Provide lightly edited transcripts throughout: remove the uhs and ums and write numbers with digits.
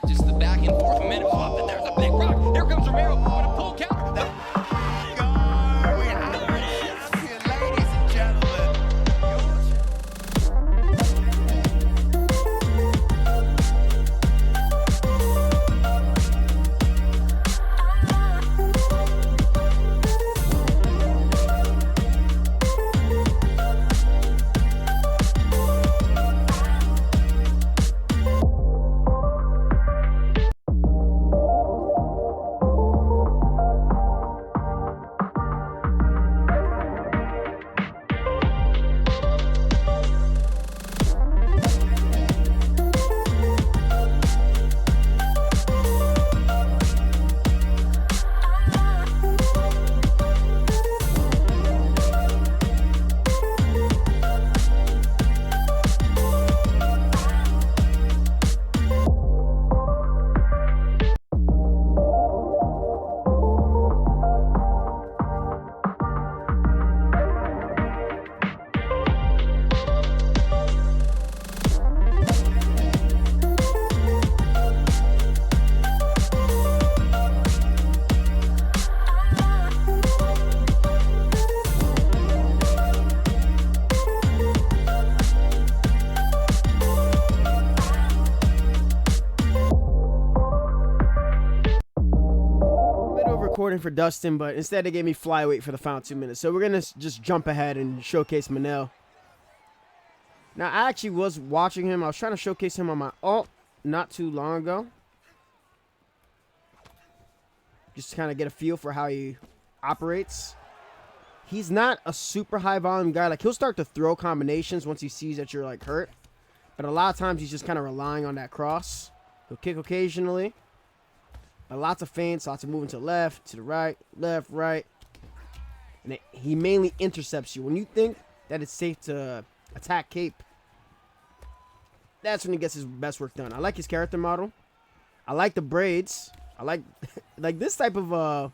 Just the back and forth minute flop, and there's a big rock. Here comes Romero. What a pull counter. There it is. Ladies and gentlemen. Recording for Dustin, but instead they gave me Flyweight for the final 2 minutes. So we're gonna just jump ahead and showcase Manel. Now I actually was watching him. I was trying to showcase him on my alt not too long ago, just to kind of get a feel for how he operates. He's not a super high volume guy. Like, he'll start to throw combinations once he sees that you're like hurt, but a lot of times he's just kind of relying on that cross. He'll kick occasionally. Lots of feints, lots of moving to the left, to the right, left, right. And he mainly intercepts you. When you think that it's safe to attack Kape, that's when he gets his best work done. I like his character model. I like the braids. I like like this type of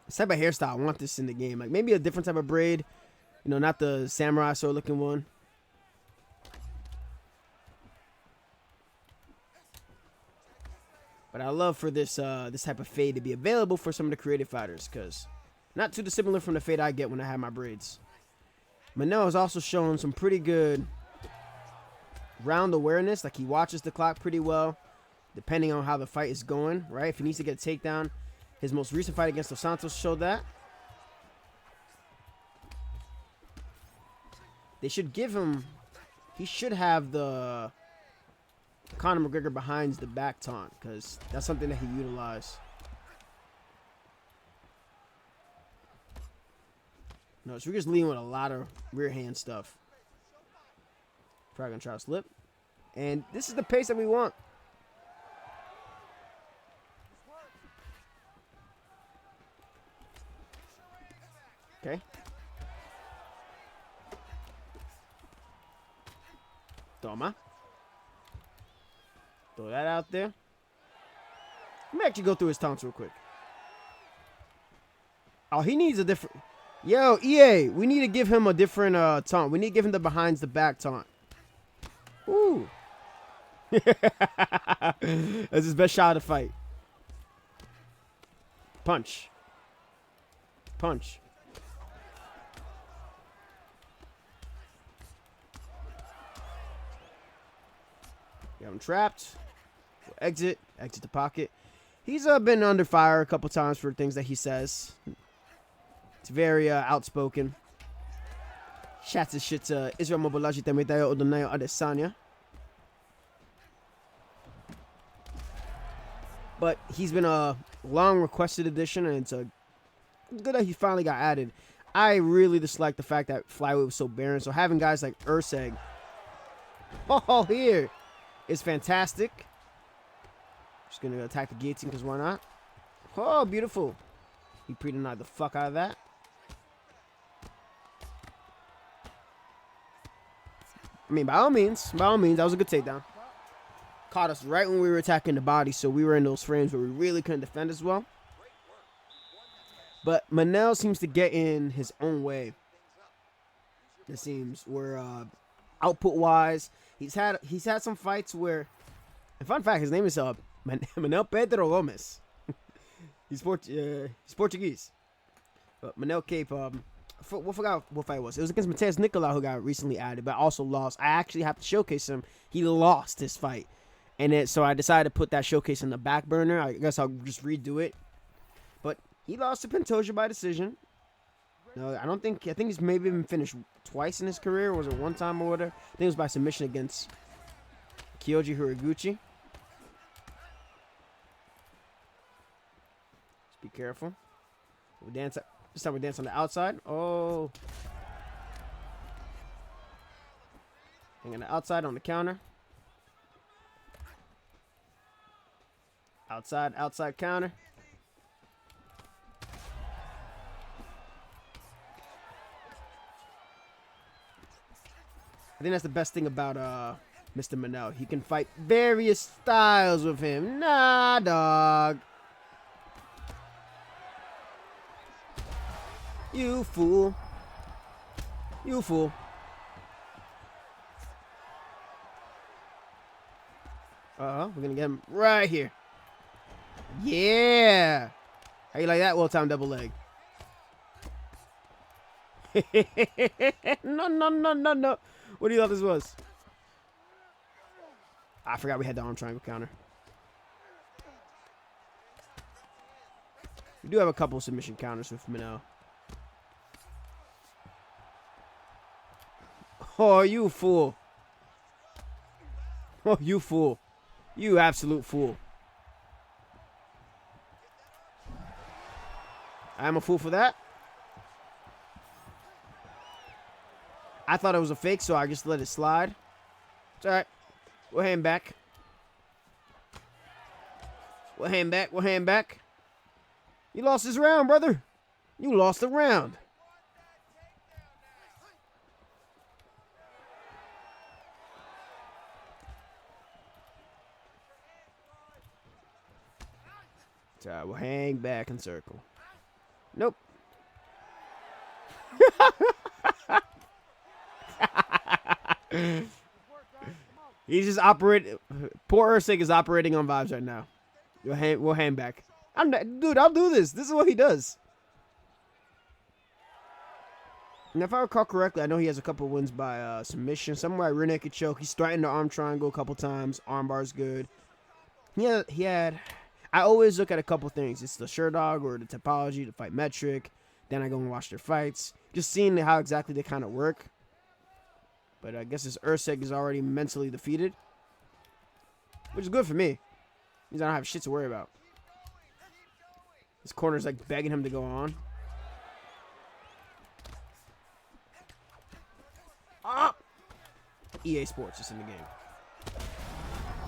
hairstyle. I want this in the game. Like maybe a different type of braid. You know, not the samurai sword looking one. But I love for this this type of fade to be available for some of the creative fighters, because not too dissimilar from the fade I get when I have my braids. Manel has also shown some pretty good round awareness. Like, he watches the clock pretty well, depending on how the fight is going, right? If he needs to get a takedown, his most recent fight against Dos Santos showed that. They should give him, he should have the Conor McGregor behind the back taunt, because that's something that he utilized. No, so we're just leading with a lot of rear hand stuff. Probably gonna try to slip. And this is the pace that we want. Okay. Toma. Throw that out there. Let me actually go through his taunts real quick. Oh, he needs a different... Yo, EA, we need to give him a different taunt. We need to give him the behind the back taunt. Ooh. That's his best shot of the fight. Punch. Punch. Got him trapped. Exit the pocket. He's been under fire a couple times for things that he says. It's very outspoken. Shats his shit to Israel Mobolaji Temetayo Odonayo Adesanya. But he's been a long requested addition, and it's good that he finally got added. I really dislike the fact that Flyweight was so barren, so having guys like Urseg here is fantastic. Just gonna attack the guillotine, because why not? Oh, beautiful. He pre-denied the fuck out of that. I mean, by all means, that was a good takedown. Caught us right when we were attacking the body, so we were in those frames where we really couldn't defend as well. But Manel seems to get in his own way. It seems where output-wise, he's had some fights where And fun fact, his name is Manel Pedro Gomez. He's Portuguese. But Manel Kape, I forgot what fight it was. It was against Mateus Nicolau, who got recently added, but also lost. I actually have to showcase him. He lost his fight. And so I decided to put that showcase in the back burner. I guess I'll just redo it. But he lost to Pantoja by decision. No, I think he's maybe been finished twice in his career. Or was it one time or whatever? I think it was by submission against Kyoji Horiguchi. Just be careful. We dance. This time we dance on the outside. Oh. Hanging the outside on the counter. Outside counter. I think that's the best thing about Mr. Manel. He can fight various styles with him. Nah, dog. You fool. You fool. We're gonna get him right here. Yeah. How you like that well-timed double leg? No. What do you thought this was? I forgot we had the arm triangle counter. We do have a couple submission counters with Manel. Oh, you fool. Oh, you fool. You absolute fool. I'm a fool for that. I thought it was a fake, so I just let it slide. It's all right. We'll hand back. We'll hand back. You lost this round, brother. You lost the round. It's all right. We'll hang back and circle. Nope. He's just operating. Poor Usyk is operating on vibes right now. We'll hand back. Dude, I'll do this. This is what he does. And if I recall correctly, I know he has a couple wins by submission. Somewhere rear naked choke. He's threatened the arm triangle a couple times. Arm bar's good. He had. I always look at a couple things. It's the Sherdog or the topology, the fight metric. Then I go and watch their fights. Just seeing how exactly they kind of work. But I guess this Usyk is already mentally defeated. Which is good for me. Means I don't have shit to worry about. This corner's like begging him to go on. Ah! EA Sports is in the game.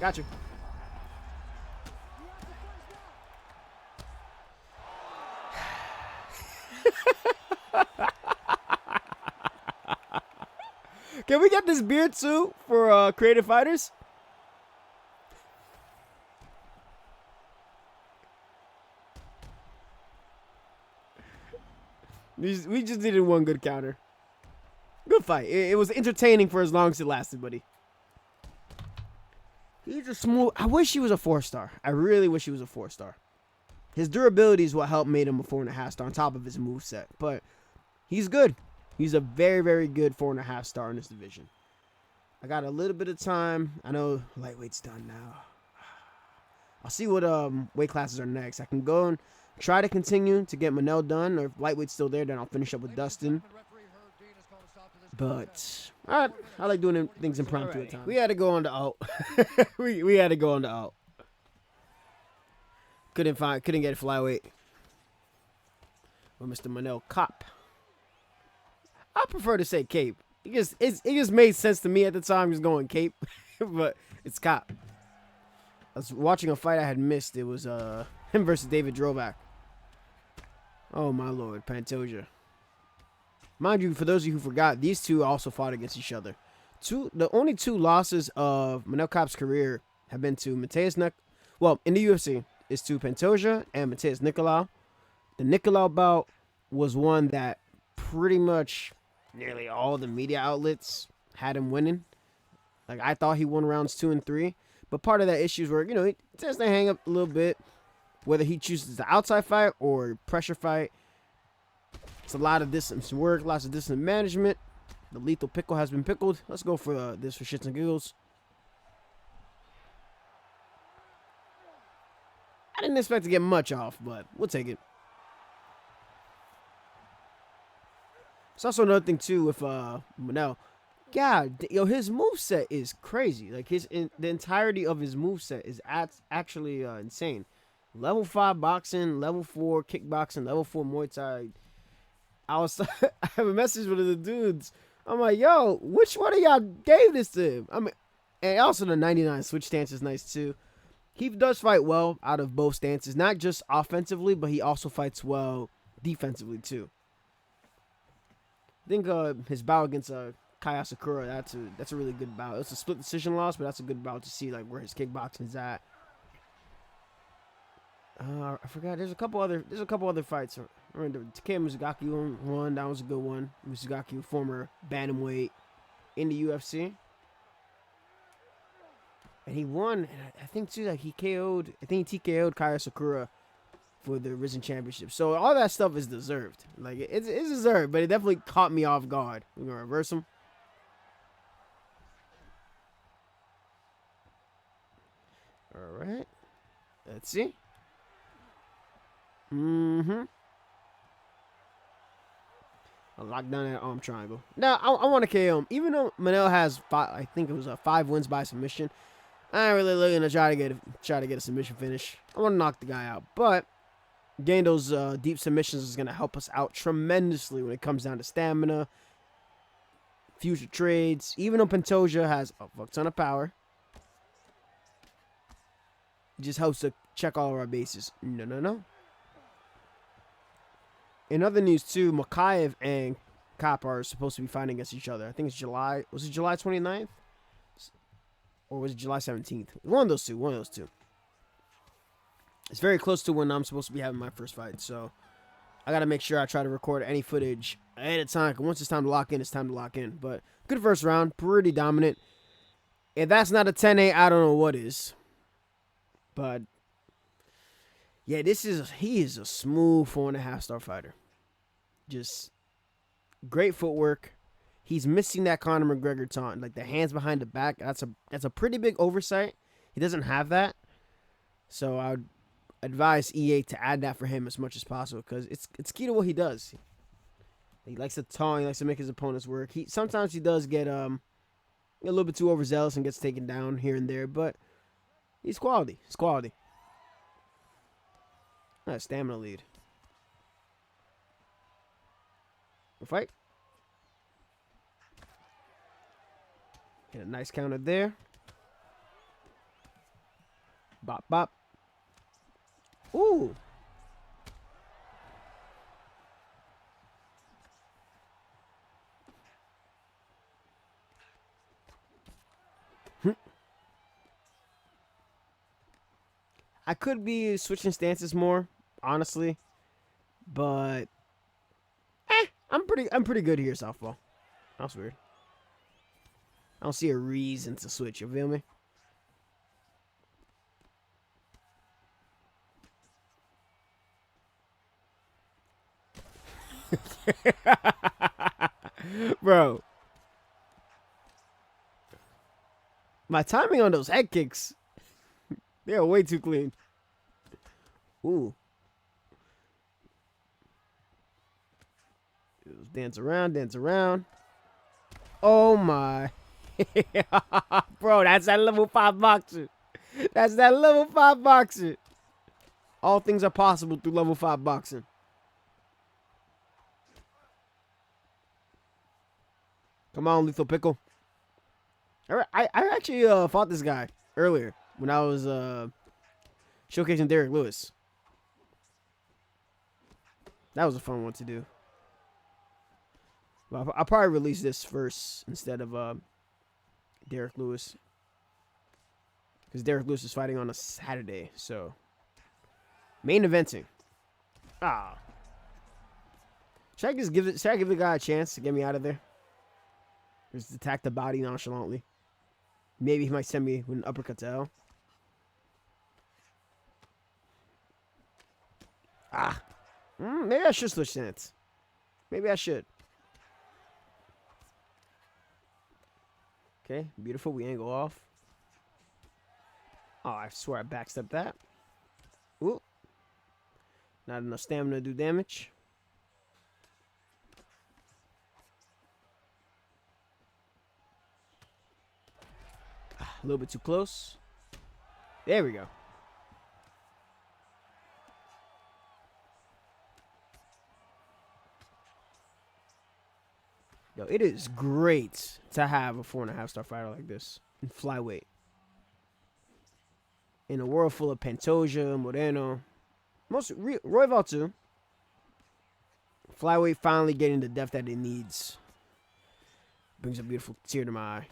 Gotcha. Can we get this beard too for creative fighters? We just needed one good counter. Good fight. It was entertaining for as long as it lasted, buddy. He's a smooth. I wish he was a 4-star. I really wish he was a 4-star. His durability is what helped made him a 4.5 star on top of his moveset. But he's good. He's a very, very good 4.5 star in this division. I got a little bit of time. I know lightweight's done now. I'll see what weight classes are next. I can go and try to continue to get Manel done. Or if lightweight's still there, then I'll finish up with Dustin. But I like doing things impromptu at times. We had to go on the out. we had to go on the out. Couldn't get a flyweight with Mr. Manel Kape. I prefer to say Kape. It just made sense to me at the time. Just going Kape, but it's Kape. I was watching a fight I had missed. It was him versus David Drovak. Oh my lord, Pantoja. Mind you, for those of you who forgot, these two also fought against each other. The only two losses of Manel Kape's career have been to in the UFC, it's to Pantoja and Mateus Nicolau. The Nicolau bout was one that pretty much nearly all the media outlets had him winning. Like, I thought he won rounds 2 and 3. But part of that issue is where, you know, he tends to hang up a little bit, whether he chooses the outside fight or pressure fight. It's a lot of distance work, lots of distance management. The lethal pickle has been pickled. Let's go for this for shits and giggles. I didn't expect to get much off, but we'll take it. It's also another thing too with Manel. God, yo, his moveset is crazy. Like the entirety of his moveset is actually insane. Level 5 boxing, level 4 kickboxing, level 4 Muay Thai. I have a message with the dudes. I'm like, yo, which one of y'all gave this to him? I mean, and also the 99 switch stance is nice too. He does fight well out of both stances, not just offensively, but he also fights well defensively too. I think his bout against Kaya Sakura, that's a really good bout. It's a split decision loss, but that's a good bout to see like where his kickboxing is at. I forgot. There's a couple other fights. I remember Takeya Mizugaki won. That was a good one. Mizugaki, former bantamweight in the UFC, and he won. And I think too, like he TKO'd Kaya Sakura for the Risen Championship. So all that stuff is deserved. Like it's deserved, but it definitely caught me off guard. We're gonna reverse him. All right. Let's see. I'll lock down that arm triangle. Now, I want to KO him. Even though Manel has I think it was 5 wins by submission, I ain't really looking to try to get a submission finish. I want to knock the guy out. But getting those deep submissions is going to help us out tremendously when it comes down to stamina, future trades. Even though Pantoja has a fuck ton of power, it just helps to check all of our bases. No. In other news, too, Makayev and Kape are supposed to be fighting against each other. I think it's July. Was it July 29th? Or was it July 17th? One of those two. It's very close to when I'm supposed to be having my first fight. So I got to make sure I try to record any footage ahead of time. Because once it's time to lock in, it's time to lock in. But good first round. Pretty dominant. If that's not a 10-8, I don't know what is. But yeah, he is a smooth 4.5-star fighter. Just great footwork. He's missing that Conor McGregor taunt, like the hands behind the back. That's a pretty big oversight. He doesn't have that, so I would advise EA to add that for him as much as possible because it's key to what he does. He likes to taunt. He likes to make his opponents work. Sometimes he does get a little bit too overzealous and gets taken down here and there, but he's quality. He's quality. Nice stamina lead. Fight. Get a nice counter there. Bop, bop. Ooh. I could be switching stances more, honestly, but I'm pretty good here, Southpaw. That's weird. I don't see a reason to switch. You feel me? Bro, my timing on those head kicks, they are way too clean. Ooh. Dance around. Oh my. Bro, that's that level 5 boxer. That's that level 5 boxer. All things are possible through level 5 boxing. Come on, Lethal Pickle. I actually fought this guy earlier when I was showcasing Derek Lewis. That was a fun one to do. Well, I'll probably release this first instead of Derek Lewis. Because Derek Lewis is fighting on a Saturday, so. Main eventing. Ah. Should I give the guy a chance to get me out of there? Just attack the body nonchalantly. Maybe he might send me with an uppercut to hell. Maybe I should switch stance. Maybe I should. Okay, beautiful. We angle off. Oh, I swear I backstepped that. Ooh. Not enough stamina to do damage. A little bit too close. There we go. Yo, it is great to have a 4.5-star fighter like this in flyweight. In a world full of Pantoja, Moreno, Royval too. Flyweight finally getting the depth that it needs. Brings a beautiful tear to my eye.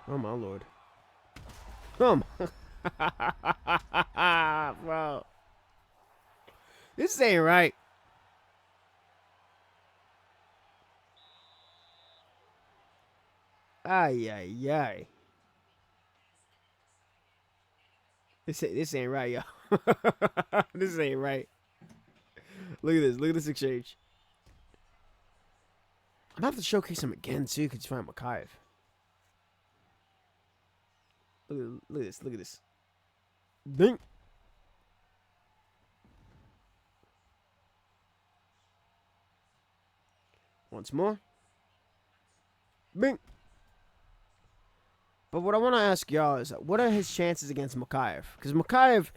Oh my lord. Bro. This ain't right. Ay, ay, ay. This ain't right, yo. This ain't right. Look at this. Look at this exchange. I'm gonna have to showcase him again, too, because he's fighting Makaev. Look at this. Look at this. Ding. Once more. Bing. But what I want to ask y'all is, what are his chances against Makaev? Because Makaev,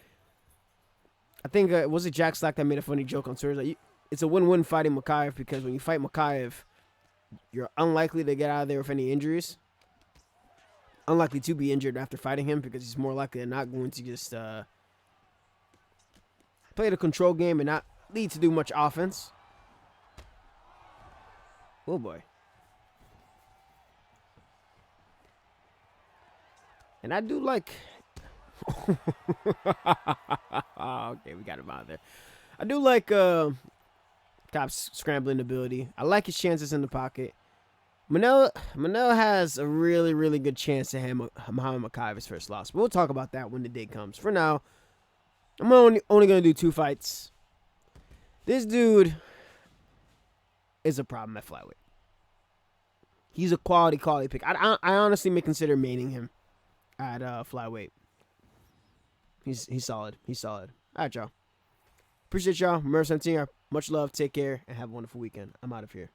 I think, was it Jack Slack that made a funny joke on Twitter? Like, it's a win-win fighting Makaev, because when you fight Makaev, you're unlikely to get out of there with any injuries. Unlikely to be injured after fighting him, because he's more likely than not going to just play the control game and not lead to do much offense. Oh, boy. And I do like... Okay, we got him out there. I do like Kape's scrambling ability. I like his chances in the pocket. Manel has a really, really good chance to hand Muhammad Makaev his first loss. We'll talk about that when the day comes. For now, I'm only going to do 2 fights. This dude is a problem at flyweight. He's a quality pick. I honestly may consider maining him at flyweight. He's solid. He's solid. All right, y'all. Appreciate y'all. Merc 17. Much love. Take care. And have a wonderful weekend. I'm out of here.